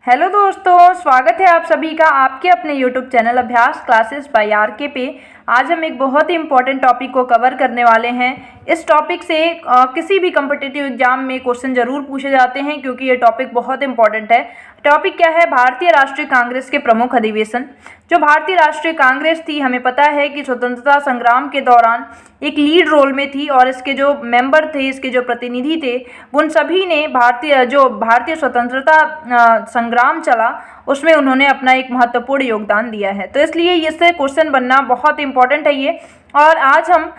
Hello दोस्तों, स्वागत है आप सभी का आपके अपने यूट्यूब चैनल अभ्यास क्लासेस बाय आरके पे। आज हम एक बहुत ही इंपॉर्टेंट टॉपिक को कवर करने वाले हैं। इस टॉपिक से किसी भी कम्पिटिटिव एग्जाम में क्वेश्चन जरूर पूछे जाते हैं क्योंकि ये टॉपिक बहुत इंपॉर्टेंट है। टॉपिक क्या है? भारतीय राष्ट्रीय कांग्रेस के प्रमुख अधिवेशन। जो भारतीय राष्ट्रीय कांग्रेस थी, हमें पता है कि स्वतंत्रता संग्राम के दौरान एक लीड रोल में थी और इसके जो मेंबर थे, इसके जो प्रतिनिधि थे, उन सभी ने भारतीय स्वतंत्रता संग्राम चला उसमें उन्होंने अपना एक महत्वपूर्ण योगदान दिया है। तो इसलिए इससे क्वेश्चन बनना बहुत इंपॉर्टेंट है ये। और आज हम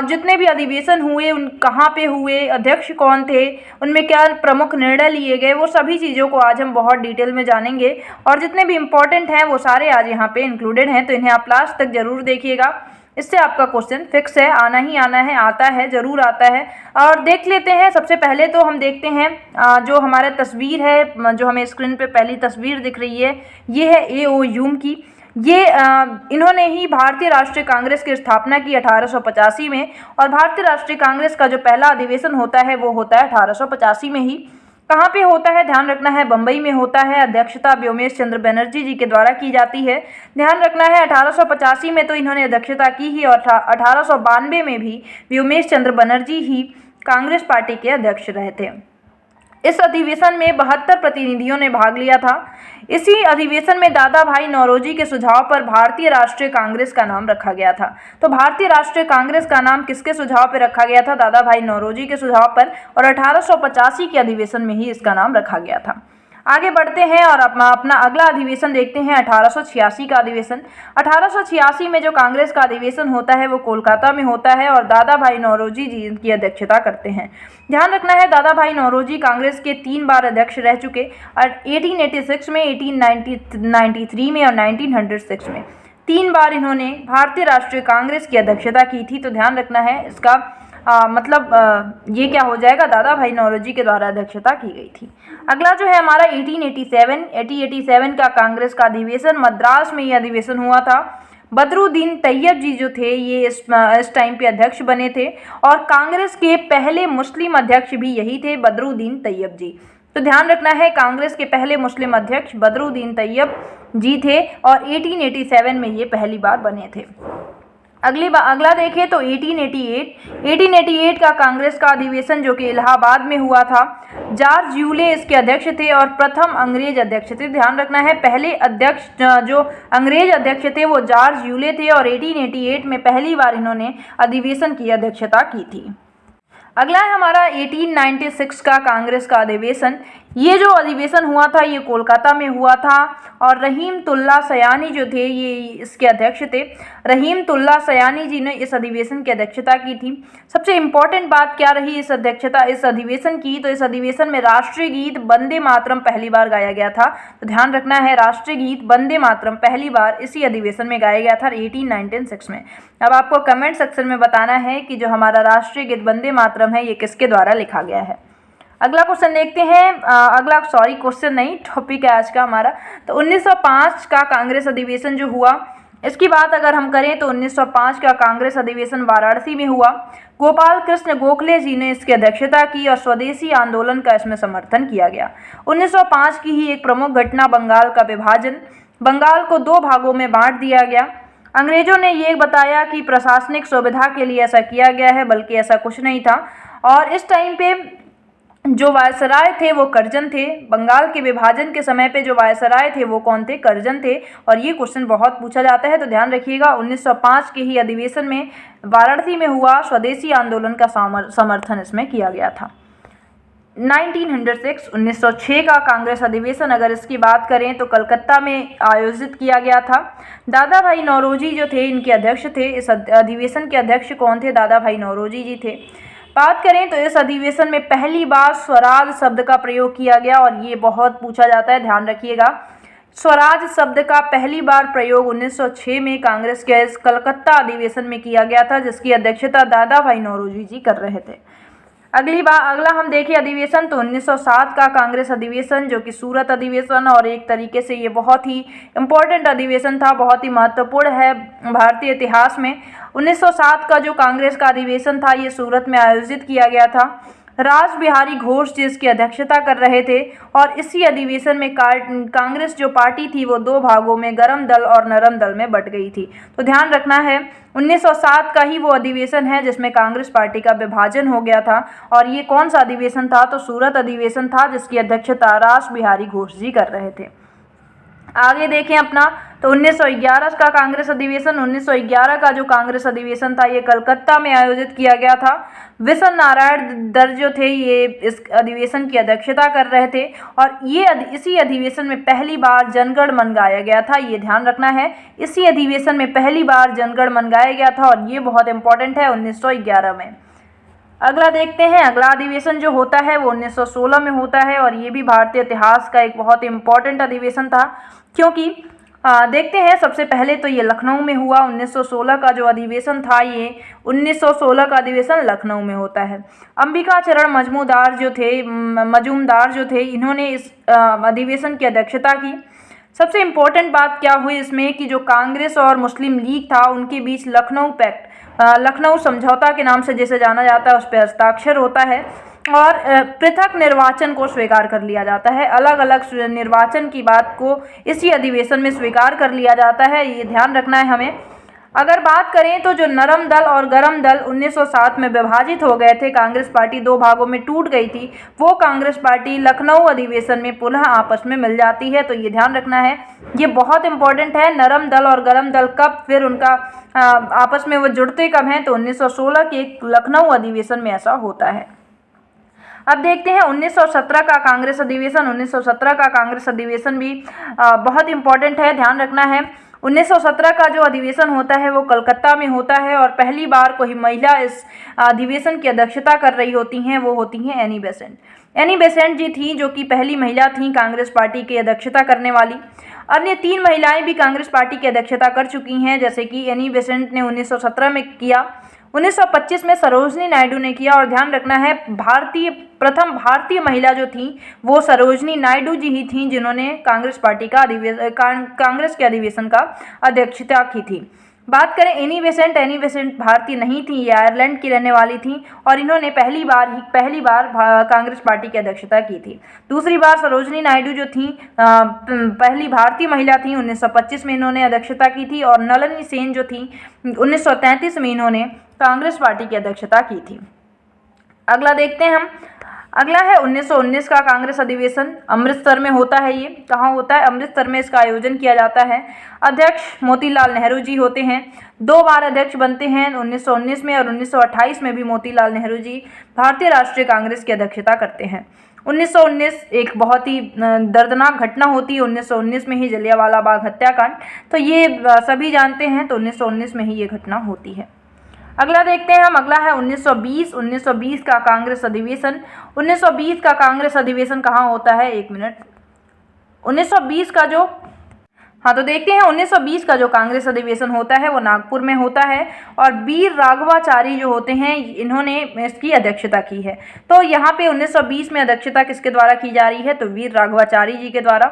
जितने भी अधिवेशन हुए, उन कहाँ पे हुए, अध्यक्ष कौन थे, उनमें क्या प्रमुख निर्णय लिए गए, वो सभी चीज़ों को आज हम बहुत डिटेल में जानेंगे। और जितने भी इम्पोर्टेंट हैं वो सारे आज यहाँ पे इंक्लूडेड हैं, तो इन्हें आप लास्ट तक जरूर देखिएगा। इससे आपका क्वेश्चन फिक्स है, आना ही आना है, आता है, ज़रूर आता है। और देख लेते हैं। सबसे पहले तो हम देखते हैं जो हमारा तस्वीर है, जो हमें स्क्रीन पे पहली तस्वीर दिख रही है, ये है ए.ओ. ह्यूम की। ये इन्होंने ही भारतीय राष्ट्रीय कांग्रेस की स्थापना की 1885 में। और भारतीय राष्ट्रीय कांग्रेस का जो पहला अधिवेशन होता है वो होता है 1885 में ही। कहाँ पे होता है? ध्यान रखना है, बम्बई में होता है। अध्यक्षता व्योमेश चंद्र बनर्जी जी के द्वारा की जाती है। ध्यान रखना है 1885 में तो इन्होंने अध्यक्षता की ही, और 1892 में भी व्योमेश चंद्र बनर्जी ही कांग्रेस पार्टी के अध्यक्ष रहे थे। इस अधिवेशन में 72 प्रतिनिधियों ने भाग लिया था। इसी अधिवेशन में दादा भाई नौरोजी के सुझाव पर भारतीय राष्ट्रीय कांग्रेस का नाम रखा गया था। तो भारतीय राष्ट्रीय कांग्रेस का नाम किसके सुझाव पर रखा गया था? दादा भाई नौरोजी के सुझाव पर। और 1885 के अधिवेशन में ही इसका नाम रखा गया था। आगे बढ़ते हैं और अपना अगला अधिवेशन देखते हैं, 1886 का अधिवेशन। 1886 में जो कांग्रेस का अधिवेशन होता है वो कोलकाता में होता है और दादा भाई नौरोजी जी इनकी अध्यक्षता करते हैं। ध्यान रखना है, दादा भाई नौरोजी कांग्रेस के 3 बार अध्यक्ष रह चुके, और 1886 में, 1893 में और 1906 में 3 बार इन्होंने भारतीय राष्ट्रीय कांग्रेस की अध्यक्षता की थी। तो ध्यान रखना है इसका ये क्या हो जाएगा? दादा भाई नौरोजी के द्वारा अध्यक्षता की गई थी। अगला जो है हमारा 1887 का कांग्रेस का अधिवेशन, मद्रास में ये अधिवेशन हुआ था। बदरुद्दीन तैयब जी जो थे ये इस टाइम पे अध्यक्ष बने थे, और कांग्रेस के पहले मुस्लिम अध्यक्ष भी यही थे, बदरुद्दीन तैयब जी। तो ध्यान रखना है, कांग्रेस के पहले मुस्लिम अध्यक्ष बदरुद्दीन तैयब जी थे और 1887 में ये पहली बार बने थे। अगला देखें तो 1888 का कांग्रेस का अधिवेशन जो कि इलाहाबाद में हुआ था। जॉर्ज यूले इसके अध्यक्ष थे और प्रथम अंग्रेज अध्यक्ष थे। ध्यान रखना है, पहले अध्यक्ष जो अंग्रेज अध्यक्ष थे वो जॉर्ज यूले थे और 1888 में पहली बार इन्होंने अधिवेशन की अध्यक्षता की थी। अगला है हमारा 1896 का कांग्रेस का अधिवेशन। ये जो अधिवेशन हुआ था ये कोलकाता में हुआ था और रहीमतुल्ला सयानी जो थे ये इसके अध्यक्ष थे। रहीमतुल्ला सयानी जी ने इस अधिवेशन की अध्यक्षता की थी। सबसे इम्पॉर्टेंट बात क्या रही इस अधिवेशन की? तो इस अधिवेशन में राष्ट्रीय गीत वंदे मातरम पहली बार गाया गया था। तो ध्यान रखना है, राष्ट्रीय गीत वंदे मातरम पहली बार इसी अधिवेशन में गाया गया था 1896 में। अब आपको कमेंट सेक्शन में बताना है कि जो हमारा राष्ट्रीय गीत वंदे मातरम है ये किसके द्वारा लिखा गया है। अगला क्वेश्चन देखते हैं। क्वेश्चन नहीं, टॉपिक है आज का हमारा। तो 1905 का कांग्रेस अधिवेशन जो हुआ, इसकी बात अगर हम करें तो 1905 का कांग्रेस अधिवेशन वाराणसी में हुआ। गोपाल कृष्ण गोखले जी ने इसकी अध्यक्षता की और स्वदेशी आंदोलन का इसमें समर्थन किया गया। 1905 की ही एक प्रमुख घटना बंगाल का विभाजन। बंगाल को 2 भागों में बांट दिया गया। अंग्रेजों ने ये बताया कि प्रशासनिक सुविधा के लिए ऐसा किया गया है, बल्कि ऐसा कुछ नहीं था। और इस टाइम पे जो वायसराय थे वो कर्जन थे। बंगाल के विभाजन के समय पे जो वायसराय थे वो कौन थे? कर्जन थे। और ये क्वेश्चन बहुत पूछा जाता है, तो ध्यान रखिएगा। 1905 के ही अधिवेशन में वाराणसी में हुआ, स्वदेशी आंदोलन का समर्थन इसमें किया गया था। 1906 का कांग्रेस अधिवेशन अगर इसकी बात करें तो कलकत्ता में आयोजित किया गया था। दादा भाई नौरोजी जो थे इनके अध्यक्ष थे। इस अधिवेशन के अध्यक्ष कौन थे? दादा भाई नौरोजी जी थे। बात करें तो इस अधिवेशन में पहली बार स्वराज शब्द का प्रयोग किया गया और ये बहुत पूछा जाता है, ध्यान रखिएगा। स्वराज शब्द का पहली बार प्रयोग 1906 में कांग्रेस के इस कलकत्ता अधिवेशन में किया गया था, जिसकी अध्यक्षता दादा भाई नौरोजी जी कर रहे थे। अगला हम देखें अधिवेशन तो 1907 का कांग्रेस अधिवेशन जो कि सूरत अधिवेशन, और एक तरीके से ये बहुत ही इम्पोर्टेंट अधिवेशन था, बहुत ही महत्वपूर्ण है भारतीय इतिहास में। 1907 का जो कांग्रेस का अधिवेशन था ये सूरत में आयोजित किया गया था। रास बिहारी घोष जी इसकी अध्यक्षता कर रहे थे। और इसी अधिवेशन में कांग्रेस जो पार्टी थी वो दो भागों में, गरम दल और नरम दल में बट गई थी। तो ध्यान रखना है 1907 का ही वो अधिवेशन है जिसमें कांग्रेस पार्टी का विभाजन हो गया था। और ये कौन सा अधिवेशन था? तो सूरत अधिवेशन था, जिसकी अध्यक्षता रास बिहारी घोष जी कर रहे थे। आगे देखें अपना, तो 1911 का कांग्रेस अधिवेशन, 1911 का जो कांग्रेस अधिवेशन था ये कलकत्ता में आयोजित किया गया था। विशन नारायण दर जो थे ये इस अधिवेशन की अध्यक्षता कर रहे थे। और ये इसी अधिवेशन में पहली बार जनगण मन गाया गया था। ये ध्यान रखना है, इसी अधिवेशन में पहली बार जनगण मन गाया गया था और ये बहुत इंपॉर्टेंट है 1911 में। अगला देखते हैं, अगला अधिवेशन जो होता है वो 1916 में होता है और ये भी भारतीय इतिहास का एक बहुत इंपॉर्टेंट अधिवेशन था, क्योंकि देखते हैं सबसे पहले तो ये लखनऊ में हुआ। 1916 का जो अधिवेशन था ये 1916 का अधिवेशन लखनऊ में होता है। अंबिका चरण मजूमदार जो थे इन्होंने इस अधिवेशन की अध्यक्षता की। सबसे इम्पोर्टेंट बात क्या हुई इसमें कि जो कांग्रेस और मुस्लिम लीग था उनके बीच लखनऊ पैक्ट, लखनऊ समझौता के नाम से जिसे जाना जाता है, उस पर हस्ताक्षर होता है और पृथक निर्वाचन को स्वीकार कर लिया जाता है। अलग अलग निर्वाचन की बात को इसी अधिवेशन में स्वीकार कर लिया जाता है, ये ध्यान रखना है हमें। अगर बात करें तो जो नरम दल और गरम दल 1907 में विभाजित हो गए थे, कांग्रेस पार्टी दो भागों में टूट गई थी, वो कांग्रेस पार्टी लखनऊ अधिवेशन में पुनः आपस में मिल जाती है। तो ये ध्यान रखना है, ये बहुत इंपॉर्टेंट है। नरम दल और गरम दल कब फिर उनका आपस में वो जुड़ते कब हैं? तो 1916 के लखनऊ अधिवेशन में ऐसा होता है। अब देखते हैं 1917 का कांग्रेस अधिवेशन। 1917 का कांग्रेस अधिवेशन भी बहुत इंपॉर्टेंट है, ध्यान रखना है। 1917 का जो अधिवेशन होता है वो कलकत्ता में होता है और पहली बार कोई महिला इस अधिवेशन की अध्यक्षता कर रही होती हैं, वो होती हैं एनी बेसेंट। एनी बेसेंट जी थी जो कि पहली महिला थी कांग्रेस पार्टी की अध्यक्षता करने वाली। अन्य 3 महिलाएं भी कांग्रेस पार्टी की अध्यक्षता कर चुकी हैं, जैसे कि एनी बेसेंट ने 1917 में किया, 1925 में सरोजनी नायडू ने किया। और ध्यान रखना है प्रथम भारतीय महिला जो थी वो सरोजनी नायडू जी ही थी जिन्होंने कांग्रेस पार्टी का कांग्रेस के अधिवेशन का अध्यक्षता की थी। बात करें एनी बेसेंट भारतीय नहीं थी, ये आयरलैंड की रहने वाली थी और इन्होंने पहली बार कांग्रेस पार्टी की अध्यक्षता की थी। दूसरी बार सरोजनी नायडू जो थी पहली भारतीय महिला थी, 1925 में इन्होंने अध्यक्षता की थी। और नलिनी सेन जो थी 1933 में इन्होंने कांग्रेस पार्टी की अध्यक्षता की थी। अगला देखते हैं हम, अगला है 1919 का कांग्रेस अधिवेशन। अमृतसर में होता है। ये कहाँ होता है? अमृतसर में इसका आयोजन किया जाता है। अध्यक्ष मोतीलाल नेहरू जी होते हैं, 2 बार अध्यक्ष बनते हैं, 1919 में और 1928 में भी मोतीलाल नेहरू जी भारतीय राष्ट्रीय कांग्रेस की अध्यक्षता करते हैं। 1919 एक बहुत ही दर्दनाक घटना होती है, 1919 में ही जलियांवाला बाग हत्याकांड, तो ये सभी जानते हैं। तो 1919 में ही ये घटना होती है। अगला देखते हैं हम, अगला है 1920 का कांग्रेस अधिवेशन। 1920 का कांग्रेस अधिवेशन कहाँ होता है? 1 मिनट। 1920 का जो तो देखते हैं 1920 का जो कांग्रेस अधिवेशन होता है वो नागपुर में होता है और वीर राघवाचारी जो होते हैं इन्होंने इसकी अध्यक्षता की है। तो यहाँ पे 1920 में अध्यक्षता किसके द्वारा की जा रही है? तो वीर राघवाचारी जी के द्वारा।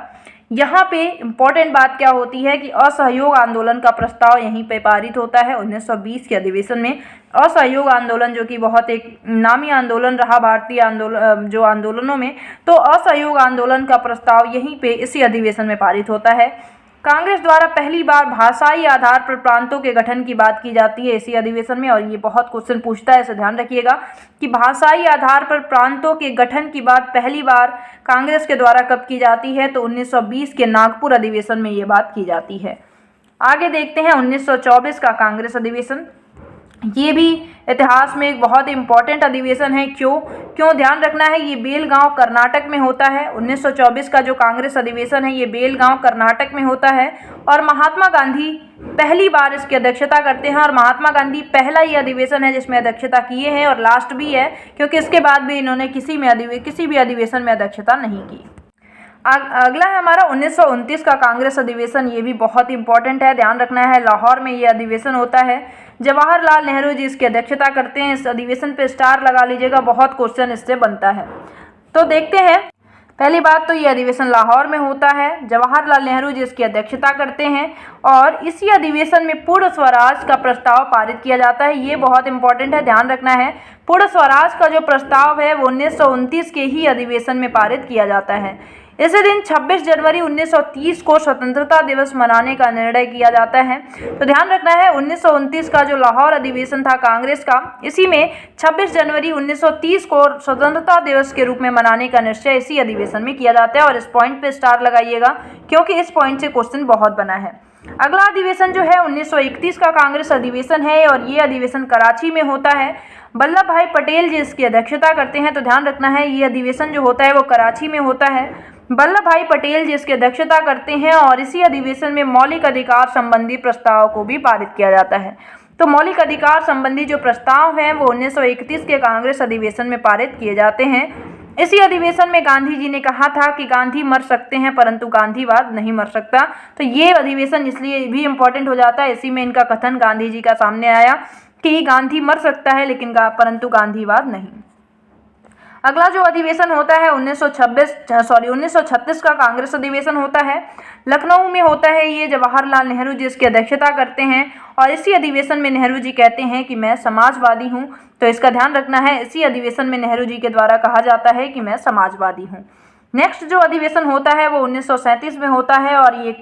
यहाँ पे इम्पोर्टेंट बात क्या होती है कि असहयोग आंदोलन का प्रस्ताव यहीं पे पारित होता है 1920 के अधिवेशन में। असहयोग आंदोलन जो कि बहुत एक नामी आंदोलन रहा भारतीय आंदोलनों में, तो असहयोग आंदोलन का प्रस्ताव यहीं पे इसी अधिवेशन में पारित होता है। कांग्रेस द्वारा पहली बार भाषाई आधार पर प्रांतों के गठन की बात की जाती है इसी अधिवेशन में, और ये बहुत क्वेश्चन पूछता है, इसे ध्यान रखिएगा कि भाषाई आधार पर प्रांतों के गठन की बात पहली बार कांग्रेस के द्वारा कब की जाती है? तो 1920 के नागपुर अधिवेशन में ये बात की जाती है। आगे देखते हैं 1924 का कांग्रेस अधिवेशन। ये भी इतिहास में एक बहुत इंपॉर्टेंट अधिवेशन है। क्यों ध्यान रखना है, ये बेलगांव कर्नाटक में होता है। 1924 का जो कांग्रेस अधिवेशन है ये बेलगांव कर्नाटक में होता है और महात्मा गांधी पहली बार इसकी अध्यक्षता करते हैं। और महात्मा गांधी पहला ये अधिवेशन है जिसमें अध्यक्षता किए हैं और लास्ट भी है, क्योंकि इसके बाद भी इन्होंने किसी भी अधिवेशन में अध्यक्षता नहीं की। अगला है हमारा 1929 का कांग्रेस अधिवेशन। ये भी बहुत इंपॉर्टेंट है, ध्यान रखना है। लाहौर में ये अधिवेशन होता है, जवाहरलाल नेहरू जी इसकी अध्यक्षता करते हैं। इस अधिवेशन पे स्टार लगा लीजिएगा, बहुत क्वेश्चन इससे बनता है। तो देखते हैं पहली बात तो ये अधिवेशन लाहौर में होता है, जवाहरलाल नेहरू जी इसकी अध्यक्षता करते हैं और इसी अधिवेशन में पूर्ण स्वराज का प्रस्ताव पारित किया जाता है। ये बहुत इंपॉर्टेंट है, ध्यान रखना है। पूर्ण स्वराज का जो प्रस्ताव है वो 1929 के ही अधिवेशन में पारित किया जाता है। इसी दिन 26 जनवरी 1930 को स्वतंत्रता दिवस मनाने का निर्णय किया जाता है। तो ध्यान रखना है 1929 का जो लाहौर अधिवेशन था कांग्रेस का, इसी में 26 जनवरी 1930 को स्वतंत्रता दिवस के रूप में मनाने का निश्चय इसी अधिवेशन में किया जाता है। और इस पॉइंट पे स्टार लगाइएगा क्योंकि इस पॉइंट से क्वेश्चन बहुत बना है। अगला अधिवेशन जो है 1931 का कांग्रेस अधिवेशन है और ये अधिवेशन कराची में होता है। वल्लभ भाई पटेल जी इसकी अध्यक्षता करते हैं। तो ध्यान रखना है ये अधिवेशन जो होता है वो कराची में होता है। वल्लभ भाई पटेल जी इसकी अध्यक्षता करते हैं और इसी अधिवेशन में मौलिक अधिकार संबंधी प्रस्ताव को भी पारित किया जाता है। तो मौलिक अधिकार संबंधी जो प्रस्ताव हैं वो 1931 के कांग्रेस अधिवेशन में पारित किए जाते हैं। इसी अधिवेशन में गांधी जी ने कहा था कि गांधी मर सकते हैं परंतु गांधीवाद नहीं मर सकता। तो ये अधिवेशन इसलिए भी इम्पोर्टेंट हो जाता है, इसी में इनका कथन गांधी जी का सामने आया कि गांधी मर सकता है लेकिन परंतु गांधीवाद नहीं। अगला जो अधिवेशन होता है 1936 का कांग्रेस अधिवेशन होता है, लखनऊ में होता है। ये जवाहरलाल नेहरू जी इसकी अध्यक्षता करते हैं और इसी अधिवेशन में नेहरू जी कहते हैं कि मैं समाजवादी हूँ। तो इसका ध्यान रखना है, इसी अधिवेशन में नेहरू जी के द्वारा कहा जाता है कि मैं समाजवादी हूँ। नेक्स्ट जो अधिवेशन होता है वो 1937 में होता है और ये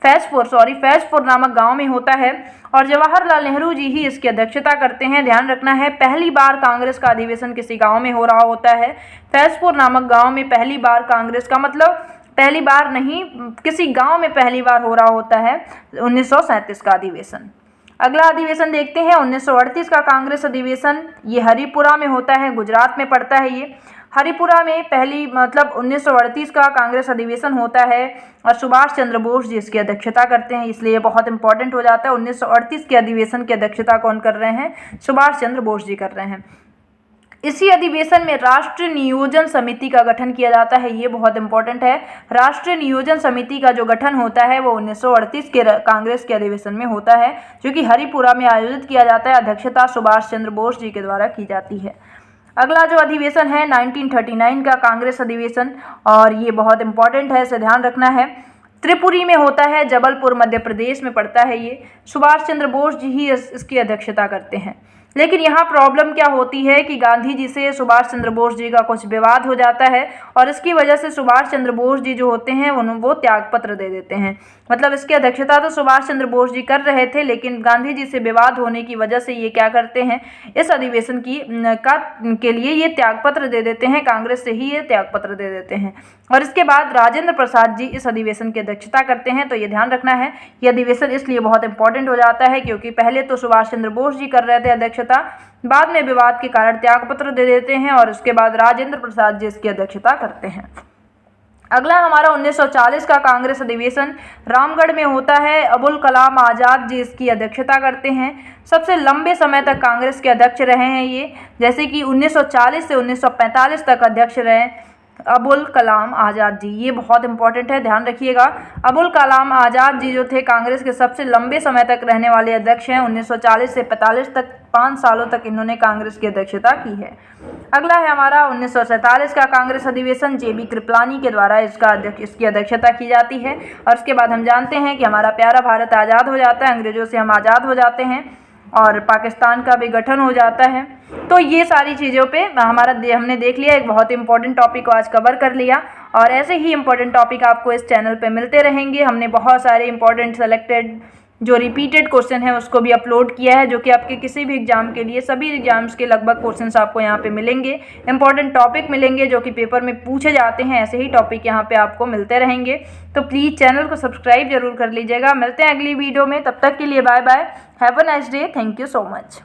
फैजपुर नामक गांव में होता है और जवाहरलाल नेहरू जी ही इसकी अध्यक्षता करते हैं। ध्यान रखना है पहली बार कांग्रेस का अधिवेशन किसी गांव में हो रहा होता है। फैजपुर नामक गांव में पहली बार कांग्रेस का मतलब पहली बार नहीं, किसी गांव में पहली बार हो रहा होता है 1937 का अधिवेशन। अगला अधिवेशन देखते हैं 1938 का कांग्रेस अधिवेशन। ये हरिपुरा में होता है, गुजरात में पड़ता है। ये हरिपुरा में 1938 का कांग्रेस अधिवेशन होता है और सुभाष चंद्र बोस जी इसकी अध्यक्षता करते हैं, इसलिए बहुत इंपॉर्टेंट हो जाता है। 1938 के अधिवेशन की अध्यक्षता कौन कर रहे हैं? सुभाष चंद्र बोस जी कर रहे हैं। इसी अधिवेशन में राष्ट्रीय नियोजन समिति का गठन किया जाता है, ये बहुत इंपॉर्टेंट है। राष्ट्रीय नियोजन समिति का जो गठन होता है वो 1938 के कांग्रेस के अधिवेशन में होता है, जो कि हरिपुरा में आयोजित किया जाता है। अध्यक्षता सुभाष चंद्र बोस जी के द्वारा की जाती है। अगला जो अधिवेशन है 1939 का कांग्रेस अधिवेशन और ये बहुत इंपॉर्टेंट है, इसे ध्यान रखना है। त्रिपुरी में होता है, जबलपुर मध्य प्रदेश में पड़ता है। ये सुभाष चंद्र बोस जी ही इसकी अध्यक्षता करते हैं। लेकिन यहाँ प्रॉब्लम क्या होती है कि गांधी जी से सुभाष चंद्र बोस जी का कुछ विवाद हो जाता है और इसकी वजह से सुभाष चंद्र बोस जी जो होते हैं वो त्यागपत्र दे देते हैं। मतलब इसकी अध्यक्षता तो सुभाष चंद्र बोस जी कर रहे थे, लेकिन गांधी जी से विवाद होने की वजह से ये क्या करते हैं, इस अधिवेशन के लिए ये त्यागपत्र दे देते हैं, कांग्रेस से ही ये त्यागपत्र दे देते हैं। और इसके बाद राजेंद्र प्रसाद जी इस अधिवेशन की अध्यक्षता करते हैं। तो ये ध्यान रखना है, ये अधिवेशन इसलिए बहुत इंपॉर्टेंट हो जाता है क्योंकि पहले तो सुभाष चंद्र बोस जी कर रहे थे अध्यक्षता, बाद में विवाद के कारण त्यागपत्र दे देते हैं और उसके बाद राजेंद्र प्रसाद जी इसकी अध्यक्षता करते हैं। अगला हमारा 1940 का कांग्रेस अधिवेशन रामगढ़ में होता है। अबुल कलाम आज़ाद जी इसकी अध्यक्षता करते हैं। सबसे लंबे समय तक कांग्रेस के अध्यक्ष रहे हैं ये, जैसे कि 1940 से 1945 तक अध्यक्ष रहे अबुल कलाम आज़ाद जी। ये बहुत इंपॉर्टेंट है, ध्यान रखिएगा। अबुल कलाम आज़ाद जी जो थे कांग्रेस के सबसे लंबे समय तक रहने वाले अध्यक्ष हैं। 1940 से 45 तक 5 सालों तक इन्होंने कांग्रेस की अध्यक्षता की है। अगला है हमारा 1947 का कांग्रेस अधिवेशन। जेबी कृपलानी के द्वारा इसकी अध्यक्षता की जाती है और उसके बाद हम जानते हैं कि हमारा प्यारा भारत आज़ाद हो जाता है, अंग्रेजों से हम आज़ाद हो जाते हैं और पाकिस्तान का भी गठन हो जाता है। तो ये सारी चीज़ों पे हमने देख लिया, एक बहुत इंपॉर्टेंट टॉपिक को आज कवर कर लिया और ऐसे ही इंपॉर्टेंट टॉपिक आपको इस चैनल पे मिलते रहेंगे। हमने बहुत सारे इंपॉर्टेंट सेलेक्टेड जो रिपीटेड क्वेश्चन है उसको भी अपलोड किया है, जो कि आपके किसी भी एग्जाम के लिए, सभी एग्जाम्स के लगभग क्वेश्चंस आपको यहाँ पे मिलेंगे। इंपॉर्टेंट टॉपिक मिलेंगे जो कि पेपर में पूछे जाते हैं, ऐसे ही टॉपिक यहाँ पे आपको मिलते रहेंगे। तो प्लीज़ चैनल को सब्सक्राइब जरूर कर लीजिएगा। मिलते हैं अगली वीडियो में, तब तक के लिए bye bye, have a nice day, thank you so much.